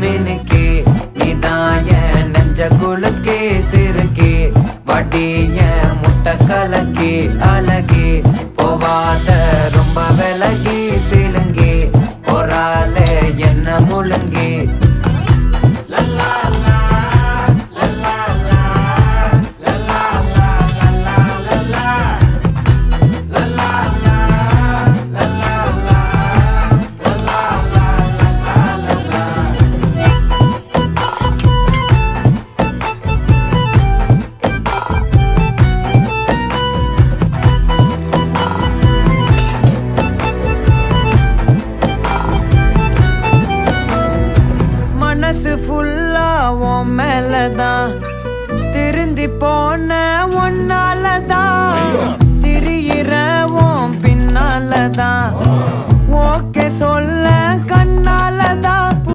மினுக்கே நீதாய நெஞ்ச குலுக்கே சிறுக்கே வடிய முட்டை கலக்கே அழகே போவாத ரொம்ப விலகி சிலுங்கே பொறால என்ன முழுங்கே மனசு ஃபுல்லா உன் மேலதான் திருந்தி போன ஒன்னாலதான் திரியிற உன் பின்னாலதான் ஓகே சொல்ல